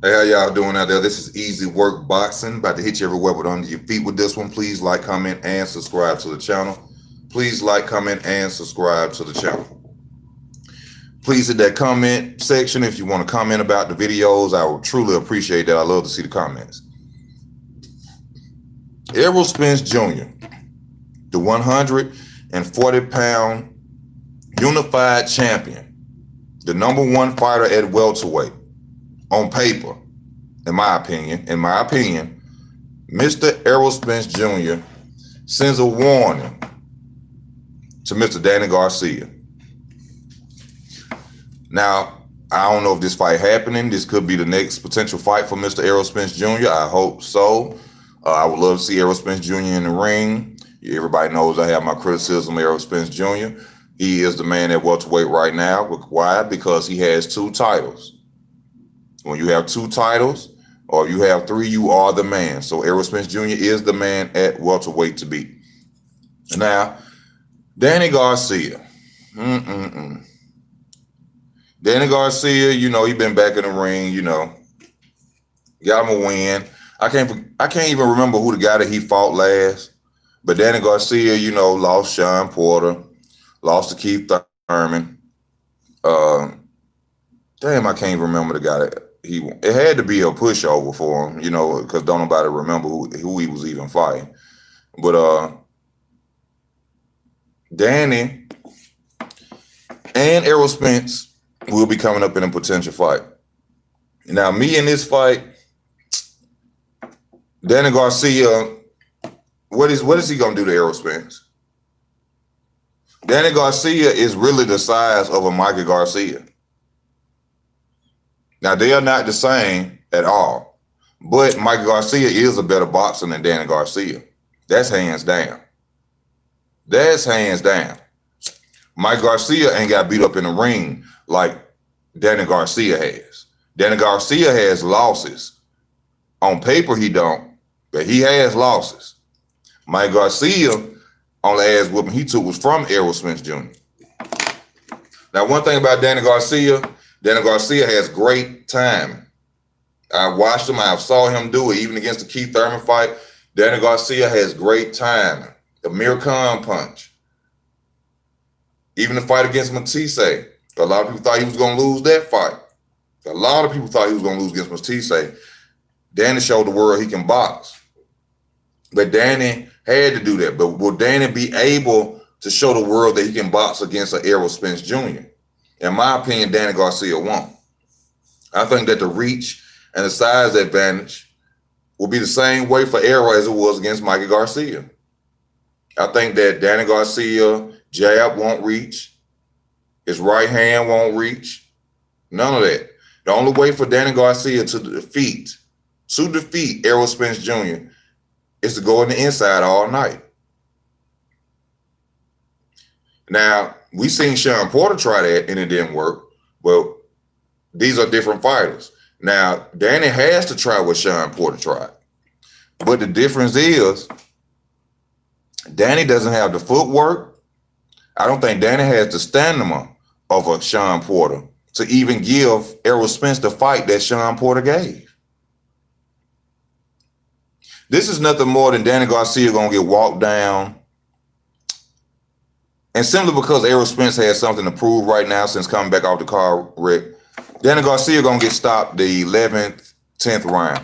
Hey, how y'all doing out there? This is Easy Work Boxing. About to hit you everywhere with under your feet with this one. Please like, comment, and subscribe to the channel. Please like, comment, and subscribe to the channel. Please hit that comment section if you want to comment about the videos. I would truly appreciate that. I love to see the comments. Errol Spence Jr., the 140-pound unified champion, the #1 fighter at welterweight. On paper, in my opinion, Mr. Errol Spence Jr. sends a warning to Mr. Danny Garcia. Now, I don't know if this fight happening. This could be the next potential fight for Mr. Errol Spence Jr. I hope so. I would love to see Errol Spence Jr. in the ring. Everybody knows I have my criticism of Errol Spence Jr. He is the man at welterweight right now. Why? Because he has 2 titles. When you have 2 titles, or you have 3, you are the man. So Errol Spence Jr. is the man at welterweight to beat. Now, Danny Garcia. Danny Garcia, he been back in the ring, got him a win. I can't even remember who the guy that he fought last. But Danny Garcia, lost Sean Porter, lost to Keith Thurman. Damn, I can't even remember the guy that it had to be a pushover for him, because don't nobody remember who he was even fighting. But Danny and Errol Spence will be coming up in a potential fight. Now, me in this fight, Danny Garcia, what is he gonna do to Errol Spence? Danny Garcia is really the size of a Mikey Garcia. Now, they are not the same at all. But Mikey Garcia is a better boxer than Danny Garcia. That's hands down. That's hands down. Mike Garcia ain't got beat up in the ring like Danny Garcia has. Danny Garcia has losses. On paper, he don't, but he has losses. Mike Garcia, only ass whooping he took was from Errol Spence Jr. Now, one thing about Danny Garcia has great timing. I watched him. I saw him do it even against the Keith Thurman fight. Danny Garcia has great timing. The Mir Khan punch. Even the fight against Matisse. A lot of people thought he was going to lose that fight. A lot of people thought he was going to lose against Matisse. Danny showed the world he can box. But Danny had to do that. But will Danny be able to show the world that he can box against an Errol Spence Jr.? In my opinion, Danny Garcia won't. I think that the reach and the size advantage will be the same way for Errol as it was against Mikey Garcia. I think that Danny Garcia jab won't reach. His right hand won't reach. None of that. The only way for Danny Garcia to defeat Errol Spence Jr. is to go in the inside all night. Now, we seen Sean Porter try that and it didn't work. Well, these are different fighters. Now, Danny has to try what Sean Porter tried. But the difference is Danny doesn't have the footwork. I don't think Danny has the stamina of a Sean Porter to even give Errol Spence the fight that Sean Porter gave. This is nothing more than Danny Garcia going to get walked down. And simply because Errol Spence has something to prove right now since coming back off the car wreck, Danny Garcia going to get stopped the 11th, 10th round.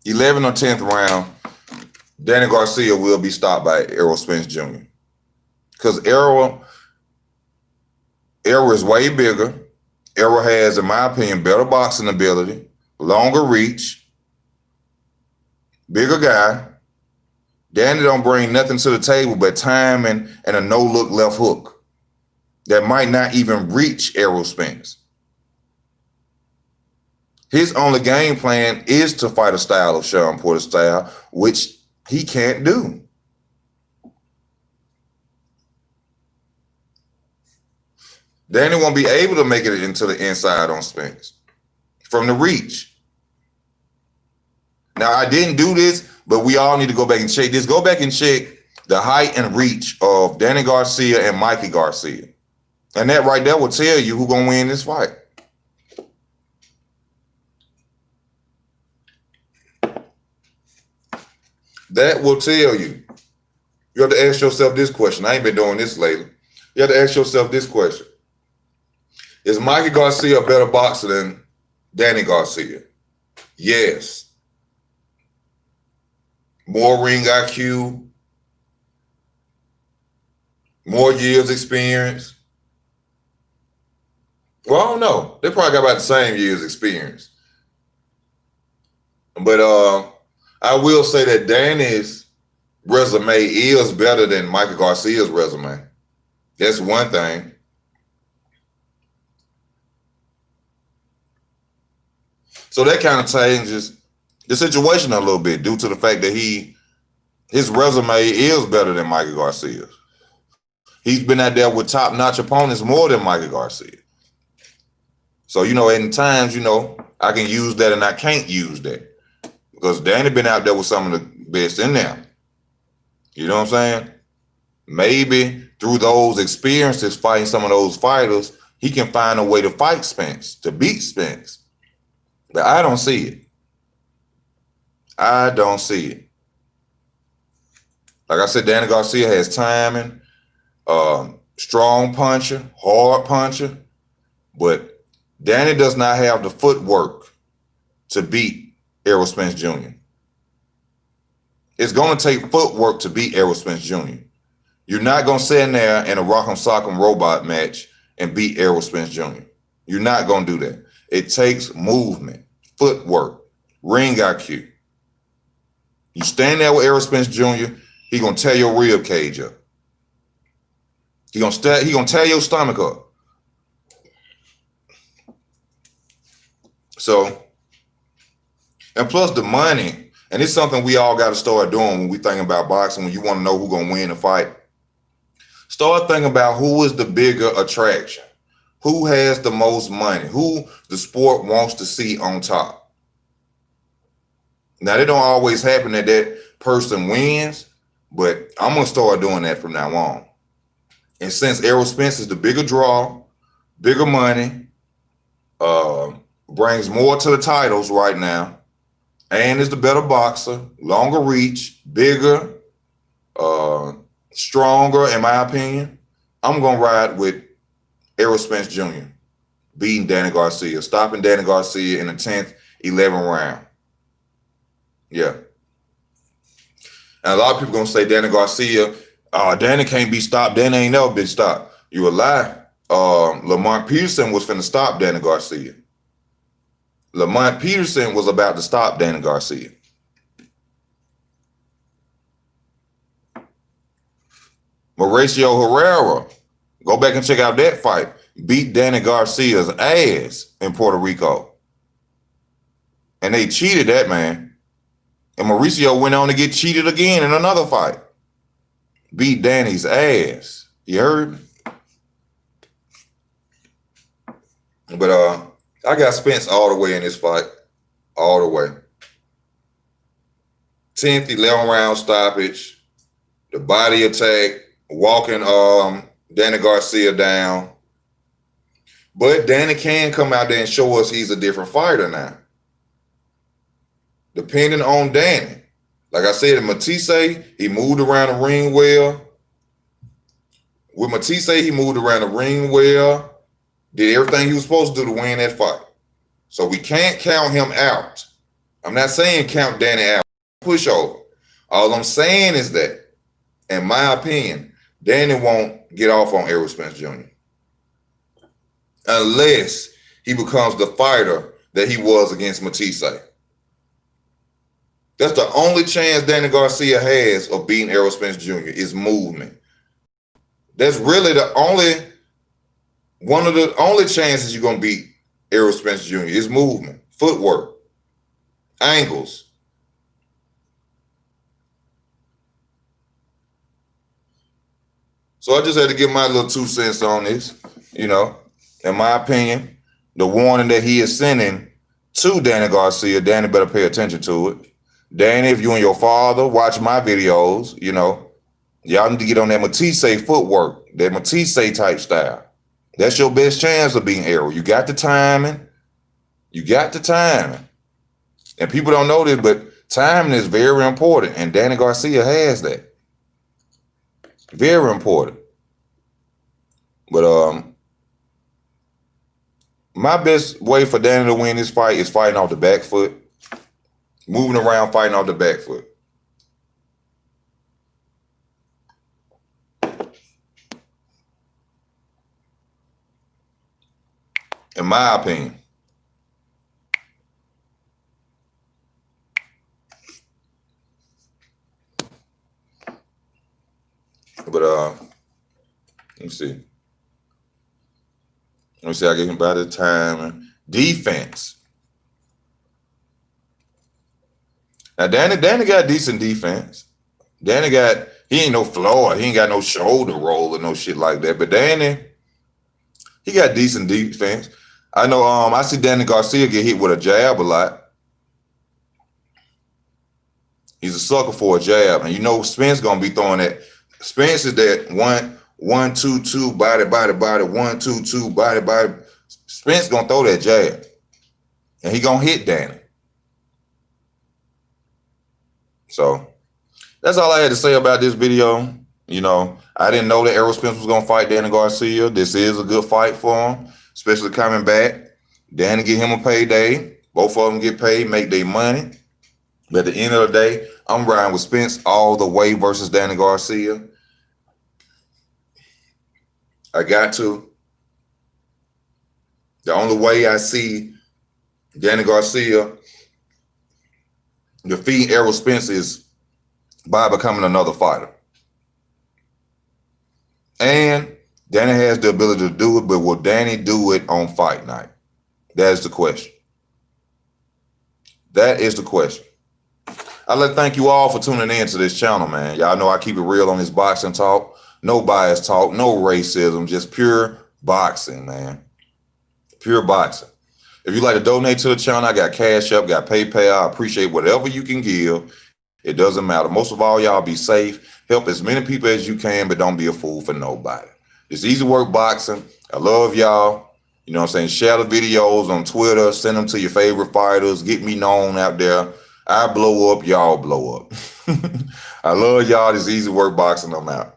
11th or 10th round, Danny Garcia will be stopped by Errol Spence Jr. Because Errol is way bigger. Errol has, in my opinion, better boxing ability, longer reach, bigger guy. Danny don't bring nothing to the table but timing and a no-look left hook that might not even reach Errol Spence. His only game plan is to fight a style of Sean Porter style, which he can't do. Danny won't be able to make it into the inside on Spence from the reach. Now, I didn't do this, but we all need to go back and check this. Go back and check the height and reach of Danny Garcia and Mikey Garcia. And that right there will tell you who's going to win this fight. That will tell you. You have to ask yourself this question. I ain't been doing this lately. You have to ask yourself this question. Is Mikey Garcia a better boxer than Danny Garcia? Yes. More ring IQ, more years experience. Well, I don't know. They probably got about the same years experience. But I will say that Danny's resume is better than Mikey Garcia's resume. That's one thing. So that kind of changes the situation a little bit due to the fact that his resume is better than Mikey Garcia's. He's been out there with top-notch opponents more than Mikey Garcia. So, in times, I can use that and I can't use that. Because Danny been out there with some of the best in there. You know what I'm saying? Maybe through those experiences fighting some of those fighters, he can find a way to fight Spence, to beat Spence. But I don't see it. I don't see it. Like I said, Danny Garcia has timing, strong puncher, hard puncher, but Danny does not have the footwork to beat Errol Spence Jr. It's going to take footwork to beat Errol Spence Jr. You're not going to sit in there in a rock'em sock'em robot match and beat Errol Spence Jr. You're not going to do that. It takes movement, footwork, ring IQ. You stand there with Errol Spence Jr., he going to tear your rib cage up. He going to tear your stomach up. So, and plus the money, and it's something we all got to start doing when we think about boxing, when you want to know who's going to win the fight. Start thinking about who is the bigger attraction, who has the most money, who the sport wants to see on top. Now, it don't always happen that that person wins, but I'm going to start doing that from now on. And since Errol Spence is the bigger draw, bigger money, brings more to the titles right now, and is the better boxer, longer reach, bigger, stronger, in my opinion, I'm going to ride with Errol Spence Jr. beating Danny Garcia, stopping Danny Garcia in the 10th, 11th round. Yeah. And a lot of people going to say Danny Garcia, Danny can't be stopped. Danny ain't never been stopped. You a lie. Lamont Peterson was finna stop Danny Garcia. Lamont Peterson was about to stop Danny Garcia. Mauricio Herrera, go back and check out that fight, beat Danny Garcia's ass in Puerto Rico. And they cheated that man. And Mauricio went on to get cheated again in another fight. Beat Danny's ass. You heard me? But I got Spence all the way in this fight. All the way. 10th, 11th round stoppage. The body attack. Walking Danny Garcia down. But Danny can come out there and show us he's a different fighter now. Depending on Danny. Like I said, Matisse, he moved around the ring well. With Matisse, he moved around the ring well. Did everything he was supposed to do to win that fight. So we can't count him out. I'm not saying count Danny out. Pushover. All I'm saying is that, in my opinion, Danny won't get off on Errol Spence Jr. unless he becomes the fighter that he was against Matisse. That's the only chance Danny Garcia has of beating Errol Spence Jr. is movement. That's really one of the only chances you're going to beat Errol Spence Jr. is movement, footwork, angles. So I just had to give my little 2 cents on this. In my opinion, the warning that he is sending to Danny Garcia, Danny better pay attention to it. Danny, if you and your father watch my videos, y'all need to get on that Matisse footwork, that Matisse type style. That's your best chance of being Errol. You got the timing. And people don't know this, but Timing is very important, and Danny Garcia has that. Very important. But my best way for Danny to win this fight is fighting off the back foot. Moving around, fighting off the back foot. In my opinion. But let me see. Let me see. I get him by the time. Defense. Now Danny got decent defense. He ain't no Floyd. He ain't got no shoulder roll or no shit like that. But Danny, he got decent defense. I know. I see Danny Garcia get hit with a jab a lot. He's a sucker for a jab, and you know Spence gonna be throwing that. Spence is that 1-1-2-2 body 1-2-2 body. Spence gonna throw that jab, and he gonna hit Danny. So that's all I had to say about this video. You know, I didn't know that Errol Spence was gonna fight Danny Garcia. This is a good fight for him, especially coming back. Danny get him a payday. Both of them get paid, make their money. But at the end of the day, I'm riding with Spence all the way versus Danny Garcia. I got to. The only way I see Danny Garcia defeat Errol Spence is by becoming another fighter. And Danny has the ability to do it, but will Danny do it on fight night? That is the question. That is the question. I'd like to thank you all for tuning in to this channel, man. Y'all know I keep it real on this boxing talk. No bias talk, no racism, just pure boxing, man. Pure boxing. If you'd like to donate to the channel, I got Cash App, got PayPal. I appreciate whatever you can give. It doesn't matter. Most of all, y'all be safe. Help as many people as you can, but don't be a fool for nobody. It's easy work boxing. I love y'all. You know what I'm saying? Share the videos on Twitter. Send them to your favorite fighters. Get me known out there. I blow up, y'all blow up. I love y'all. This easy work boxing. I'm out.